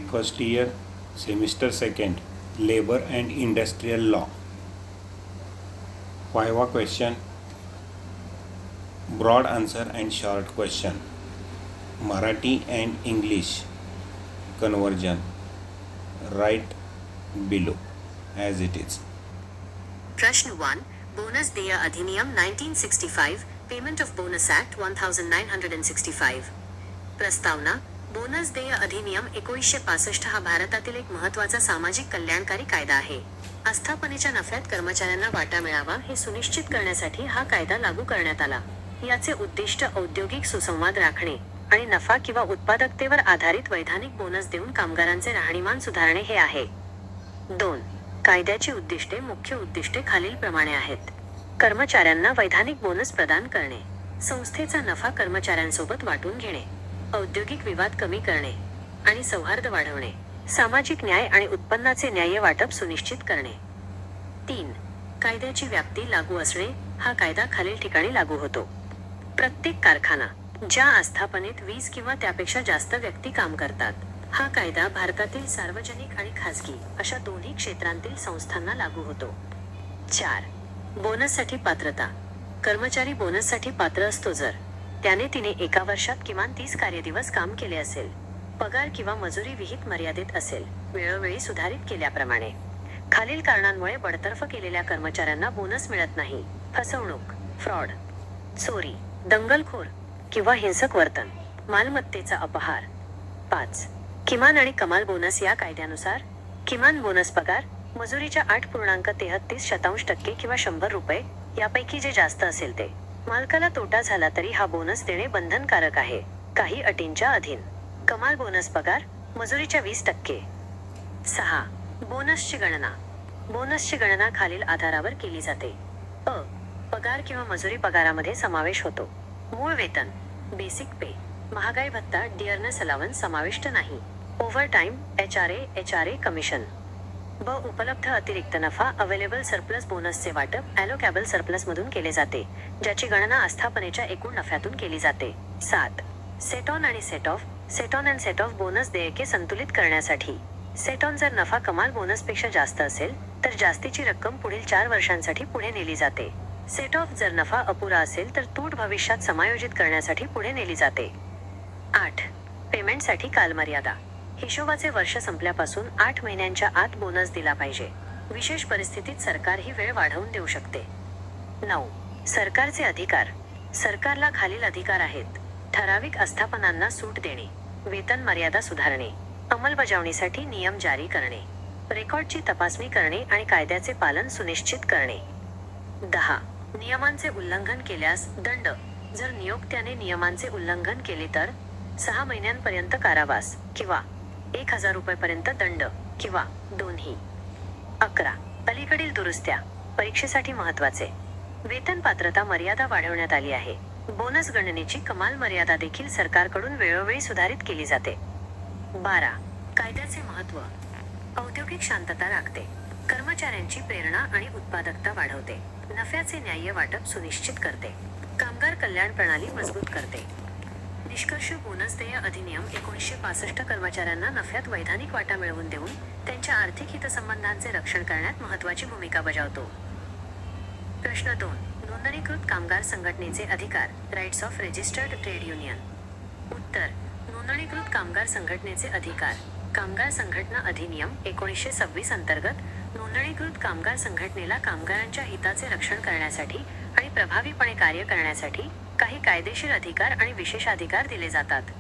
first year, semester second, labor and industrial law. Viva question, broad answer and short question. Marathi and English conversion. Write below as it is. प्रश्न 1. Bonus देय अधिनियम 1965, payment of bonus act 1965. प्रस्तावना. Bonus देय अधिनियम 1965 हा भारतातील एक महत्त्वाचा सामाजिक कल्याणकारी कायदा आहे. आस्थापनेच्या नफ्यात कर्मचाऱ्यांना वाटा मिळावा हे सुनिश्चित करण्यासाठी हा कायदा लागू करण्यात आला. याचे उद्दिष्ट औद्योगिक सुसंवाद राखणे आणि नफा किंवा उत्पादकतेवर आधारित वैधानिक बोनस देऊन कामगारांचे राहणीमान सुधारणे हे आहे. 2. कायद्याची उद्दिष्टे. मुख्य उद्दिष्टे खालीलप्रमाणे आहेत. कर्मचाऱ्यांना वैधानिक बोनस प्रदान करणे, संस्थेचा नफा कर्मचाऱ्यांसोबत वाटून घेणे, औद्योगिक विवाद कमी करणे आणि सौहार्द वाढवणे, सामाजिक न्याय आणि उत्पन्नाचे न्याय्य वाटप सुनिश्चित करणे. 3. कायद्याची व्याप्ती. लागू असणे. हा कायदा खालील ठिकाणी लागू होतो. प्रत्येक कारखाना ज्या आस्थापनेत 20 किंवा त्यापेक्षा जास्त व्यक्ती काम करतात. हा कायदा भारतातील सार्वजनिक आणि खासगी अशा दोन्ही क्षेत्रांतील संस्थांना लागू होतो. 4. बोनससाठी पात्रता. कर्मचारी बोनससाठी पात्र असतो जर त्याने तिने एका वर्षात किमान 30 कार्यदिवस काम केले असेल, पगार किंवा मजुरी विहित मर्यादेत असेल, वेळोवेळी सुधारित केल्याप्रमाणे. खालील कारणांमुळे बडतर्फ केलेल्या कर्मचाऱ्यांना बोनस मिळत नाही. फसवणूक, फ्रॉड, चोरी, दंगलखोर किंवा हिंसक वर्तन, मालमत्तेचा अपहार. 5. किमान आणि कमाल बोनस. या कायद्यानुसार किमान बोनस पगार मजुरीच्या 8.33% किंवा 100 रुपये यापैकी जे जास्त असेल ते. मालकाला तोटा झाला तरी हा बोनस देणे बंधनकारक आहे, काही अटींच्या अधीन. कमाल बोनस पगार मजुरीच्या 20%. 6. बोनसची गणना. बोनसची गणना खालील आधारावर केली जाते. अ. पगार किंवा मजुरी पगारामध्ये समावेश होतो. मूळ वेतन, बेसिक पे, महागाई भत्ता, डिअरनेस अलावन्स समाविष्ट नाही. Overtime, HRA commission. ब. उपलब्ध अतिरिक्त नफा. Available surplus. बोनसचे वाटप ॲलोकॅबल सरप्लसमधून केले जाते, ज्याची गणना आस्थापनेच्या एकूण नफ्यातून केली जाते. 7. सेट ऑन आणि set of. Set on and set of bonus देयके संतुलित करण्यासाठी. सेट ऑन जर नफा कमाल बोनसपेक्षा जास्त असेल तर जास्तीची रक्कम पुढील 4 वर्षांसाठी पुढे नेली जाते. सेट ऑफ जर नफा अपुरा असेल तर तूट भविष्यात समायोजित करण्यासाठी पुढे नेली जाते. 8. पेमेंटसाठी कालमर्यादा. हिशोबाचे वर्ष संपल्यापासून 8 महिन्यांच्या आत बोनस दिला पाहिजे. विशेष परिस्थितीत सरकार ही वेळ वाढवून देऊ शकते. 9. सरकारचे अधिकार. सरकारला खालील अधिकार आहेत. ठराविक आस्थापनांना सूट देणे, वेतन मर्यादा सुधारणे, अंमलबजावणीसाठी नियम जारी करणे, रेकॉर्डची तपासणी करणे आणि कायद्याचे पालन सुनिश्चित करणे. 10. नियमांचे उल्लंघन केल्यास दंड. जर नियोक्त्याने नियमांचे उल्लंघन केले तर 6 महिन्यांपर्यंत कारावास किंवा 1,000 रुपयेपर्यंत दंड किंवा दोन्ही. 11. अलीकडील दुरुस्त्या. परीक्षेसाठी महत्त्वाचे. वेतन पात्रता मर्यादा वाढवण्यात आली आहे. बोनस गणनेची कमाल मर्यादा देखील सरकारकडून वेळोवेळी सुधारित केली जाते. 12. कायद्याचे महत्त्व. औद्योगिक शांतता राखते, कर्मचाऱ्यांची प्रेरणा आणि उत्पादकता वाढवते, नफ्याचे न्याय्य वाटप सुनिश्चित करते, कामगार कल्याण प्रणाली मजबूत करते. निष्कर्ष. बोनस देय अधिनियम 1965 कर्मचाऱ्यांना नफ्यात वैधानिक वाटा मिळवून देऊन त्यांच्या आर्थिक हितसंबंधांचे रक्षण करण्यात महत्त्वाची भूमिका बजावतो. प्रश्न 2. नोंदणीकृत कामगार संघटनेचे अधिकार. Rights of registered trade union. उत्तर. नोंदणीकृत कामगार संघटनेचे अधिकार. कामगार संघटना अधिनियम 1926 अंतर्गत नोंदणीकृत कामगार संघटनेला कामगारांच्या हिताचे रक्षण करण्यासाठी आणि प्रभावीपणे कार्य करण्यासाठी काही कायदेशीर अधिकार आणि विशेषाधिकार दिले जातात.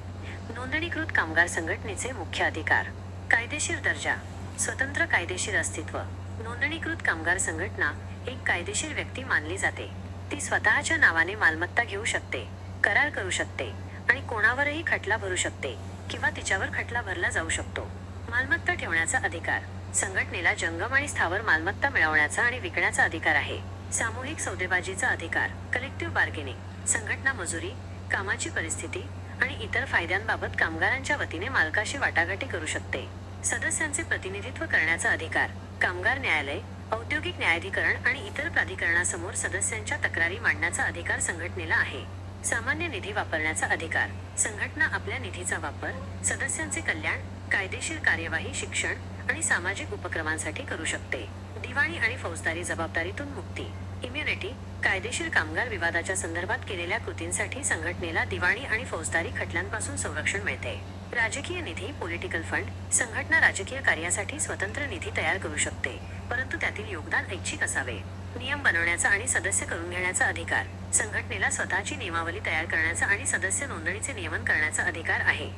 नोंदणीकृत कामगार संघटनेचे मुख्य अधिकार. कायदेशीर दर्जा. स्वतंत्र कायदेशीर अस्तित्व. नोंदणीकृत कामगार संघटना एक कायदेशीर व्यक्ती मानली जाते. ती स्वतःच्या नावाने मालमत्ता घेऊ शकते, करार करू शकते आणि कोणावरही खटला भरू शकते किंवा तिच्यावर खटला भरला जाऊ शकतो. मालमत्ता ठेवण्याचा अधिकार. संघटनेला जंगम आणि स्थावर मालमत्ता मिळवण्याचा आणि विकण्याचा अधिकार आहे. सामूहिक सौदेबाजीचा अधिकार. Collective bargaining. संघटना मजुरी, कामाची परिस्थिती आणि इतर फायद्यांबाबत कामगारांच्या वतीने मालकाशी वाटाघाटी करू शकते. सदस्यांचे प्रतिनिधित्व करण्याचा अधिकार. कामगार न्यायालय, औद्योगिक न्यायाधिकरण आणि इतर प्राधिकरणासमोर सदस्यांच्या तक्रारी मांडण्याचा अधिकार संघटनेला आहे. सामान्य निधी वापरण्याचा अधिकार. संघटना आपल्या निधीचा वापर सदस्यांचे कल्याण कायदेशीर कार्यवाही शिक्षण आणि सामाजिक उपक्रमांसाठी करू शकते. दिवाणी आणि फौजदारी जबाबदारीतून मुक्ती. इम्युनिटी. कायदेशीर कामगार विवादाच्या संदर्भात केलेल्या कृतींसाठी संघटनेला दिवाणी आणि फौजदारी खटल्यांपासून संरक्षण मिळते. राजकीय निधी. Political fund. संघटना राजकीय कार्यासाठी स्वतंत्र निधी तयार करू शकते, परंतु त्यातील योगदान ऐच्छिक असावे. नियम बनवण्याचा आणि सदस्य करून घेण्याचा अधिकार. संघटनेला स्वतःची नियमावली तयार करण्याचा आणि सदस्य नोंदणीचे नियमन करण्याचा अधिकार आहे.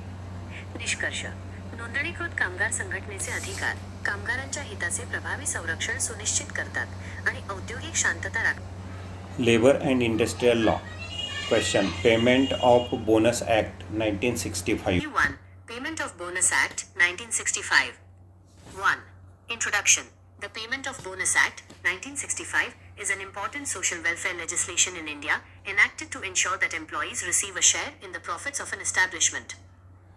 निष्कर्ष. नोंदणीकृत कामगार संघटनेचे अधिकार कामगारांच्या हिताचे प्रभावी संरक्षण सुनिश्चित करतात आणि औद्योगिक शांतता राखतात. Labor and Industrial Law. Question. Payment of Bonus Act 1965. 1. Payment of Bonus Act 1965. 1. Introduction. The Payment of Bonus Act 1965 is an important social welfare legislation in India enacted to ensure that employees receive a share in the profits of an establishment.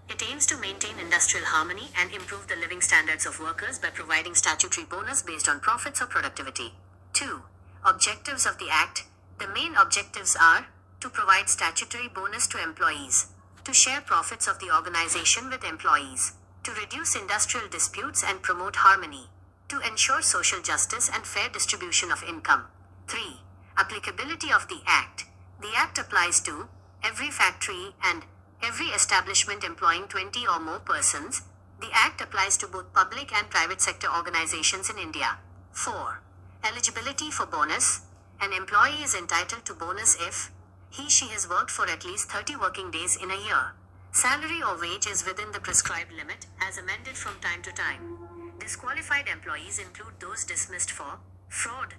It aims to maintain industrial harmony and improve the living standards of workers by providing statutory bonus based on profits or productivity. 2. Objectives of the Act. The main objectives are to provide statutory bonus to employees, to share profits of the organization with employees, to reduce industrial disputes and promote harmony, to ensure social justice and fair distribution of income. 3. Applicability of the Act. The Act applies to every factory and every establishment employing 20 or more persons. The Act applies to both public and private sector organizations in India. 4. Eligibility for bonus. An employee is entitled to bonus if he/she has worked for at least 30 working days in a year. Salary or wage is within the prescribed limit, as amended from time to time. Disqualified employees include those dismissed for fraud,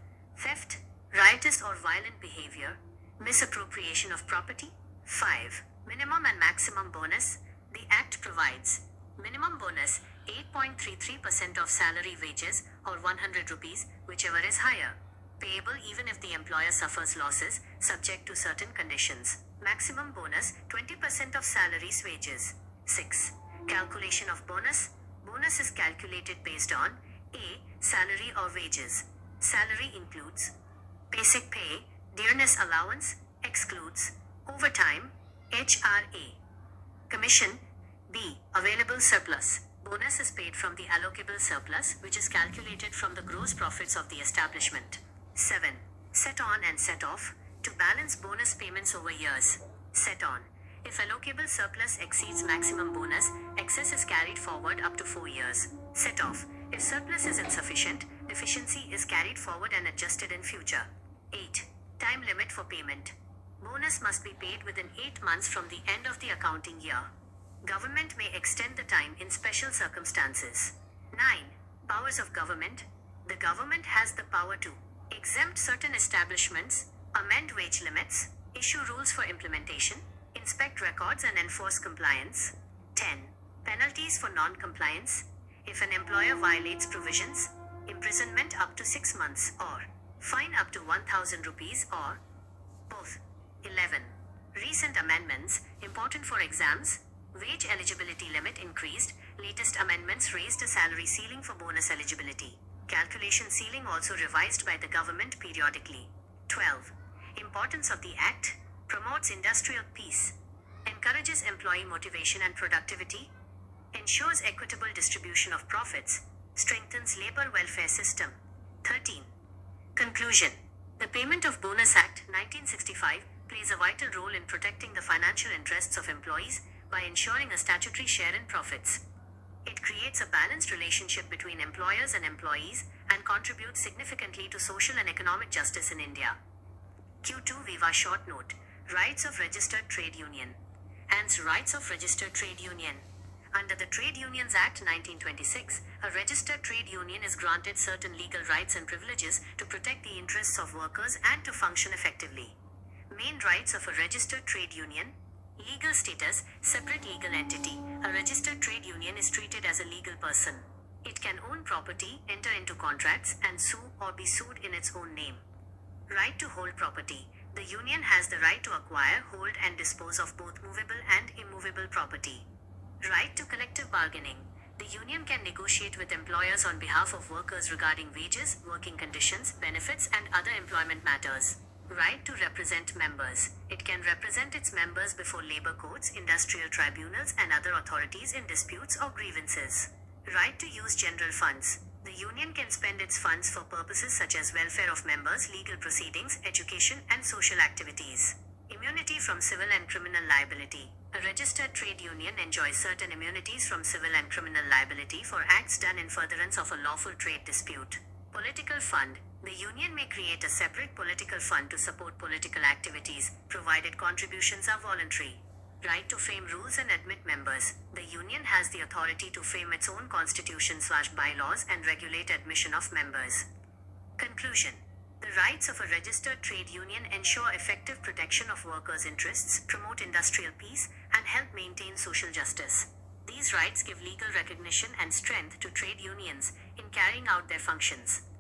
theft, riotous or violent behavior, misappropriation of property. 5. Minimum and maximum bonus. The Act provides minimum bonus 8.33% of salary wages or 100 rupees, whichever is higher. Payable even if the employer suffers losses, subject to certain conditions. Maximum bonus 20% of salary's wages. 6. Calculation of bonus. Bonus is calculated based on A. Salary or wages. Salary includes basic pay, dearness allowance, excludes overtime, HRA. Commission. B. Available surplus. Bonus is paid from the allocable surplus, which is calculated from the gross profits of the establishment. 7. Set on and set off. To balance bonus payments over years. Set on. If allocable surplus exceeds maximum bonus, excess is carried forward up to 4 years. Set off. If surplus is insufficient, deficiency is carried forward and adjusted in future. 8. Time limit for payment. Bonus must be paid within 8 months from the end of the accounting year. Government may extend the time in special circumstances. 9. Powers of government. The government has the power to exempt certain establishments, amend wage limits, issue rules for implementation, inspect records and enforce compliance. 10. Penalties for non-compliance. If an employer violates provisions, imprisonment up to 6 months or fine up to 1,000 rupees or both. 11. Recent amendments, important for exams. Wage eligibility limit increased. Latest amendments raised a salary ceiling for bonus eligibility. Calculation ceiling also revised by the government periodically. 12. Importance of the Act. Promotes industrial peace. Encourages employee motivation and productivity. Ensures equitable distribution of profits. Strengthens labor welfare system. 13. Conclusion. The Payment of Bonus Act 1965 plays a vital role in protecting the financial interests of employees by ensuring a statutory share in profits. It creates a balanced relationship between employers and employees and contributes significantly to social and economic justice in India. Q2 Viva Short Note. Rights of Registered Trade Union. AN's Rights of Registered Trade Union. Under the Trade Unions Act 1926, a registered trade union is granted certain legal rights and privileges to protect the interests of workers and to function effectively. Main rights of a registered trade union. Legal status, separate legal entity. A registered trade union is treated as a legal person. It can own property, enter into contracts, and sue or be sued in its own name. Right to hold property. The union has the right to acquire, hold, and dispose of both movable and immovable property. Right to collective bargaining. The union can negotiate with employers on behalf of workers regarding wages, working conditions, benefits, and other employment matters. Right to represent members. It can represent its members before labor courts, industrial tribunals, and other authorities in disputes or grievances. Right to use general funds. The union can spend its funds for purposes such as welfare of members, legal proceedings, education, and social activities. Immunity from civil and criminal liability. A registered trade union enjoys certain immunities from civil and criminal liability for acts done in furtherance of a lawful trade dispute. Political fund. The union may create a separate political fund to support political activities, provided contributions are voluntary. Right to frame rules and admit members. The union has the authority to frame its own constitution/bylaws and regulate admission of members. Conclusion. The rights of a registered trade union ensure effective protection of workers' interests, promote industrial peace, and help maintain social justice. These rights give legal recognition and strength to trade unions in carrying out their functions.